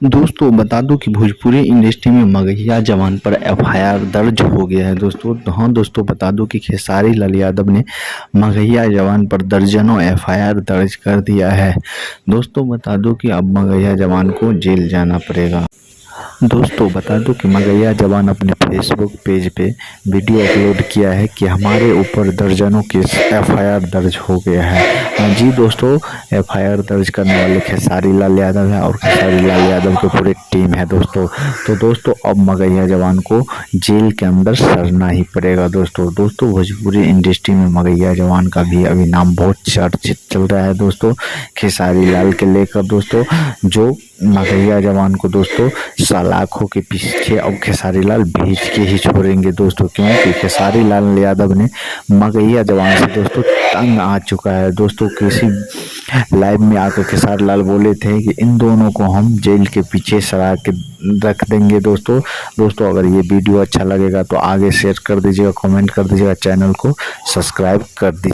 दोस्तों बता दूं कि भोजपुरी इंडस्ट्री में मगहिया जवान पर एफआईआर दर्ज हो गया है। दोस्तों हाँ दोस्तों, बता दूं कि खेसारी लाल यादव ने मगहिया जवान पर दर्जनों एफआईआर दर्ज कर दिया है। दोस्तों बता दूं कि अब मगहिया जवान को जेल जाना पड़ेगा। दोस्तों बता दूं कि मगहिया जवान अपने फेसबुक पेज पे वीडियो अपलोड किया है कि हमारे ऊपर दर्जनों केस एफआईआर दर्ज हो गया है। हाँ जी दोस्तों, एफआईआर दर्ज करने वाले खेसारी लाल यादव है और खेसारी लाल यादव की पूरी टीम है दोस्तों। तो दोस्तों अब मगहिया जवान को जेल के अंदर सड़ना ही पड़ेगा। दोस्तों भोजपुरी इंडस्ट्री में मगहिया जवान का भी अभी नाम बहुत चर्चित चल रहा है दोस्तों, खेसारी लाल के लेकर। दोस्तों जो मगहिया जवान को दोस्तों सलाखों के पीछे अब खेसारी लाल भेज के ही छोड़ेंगे दोस्तों, क्योंकि खेसारी लाल यादव ने मगहिया जवान से दोस्तों तंग आ चुका है। दोस्तों किसी लाइव में आकर खेसारी लाल बोले थे कि इन दोनों को हम जेल के पीछे सरा के रख देंगे। दोस्तों अगर ये वीडियो अच्छा लगेगा तो आगे शेयर कर दीजिएगा, कमेंट कर दीजिएगा, चैनल को सब्सक्राइब कर दीजिए।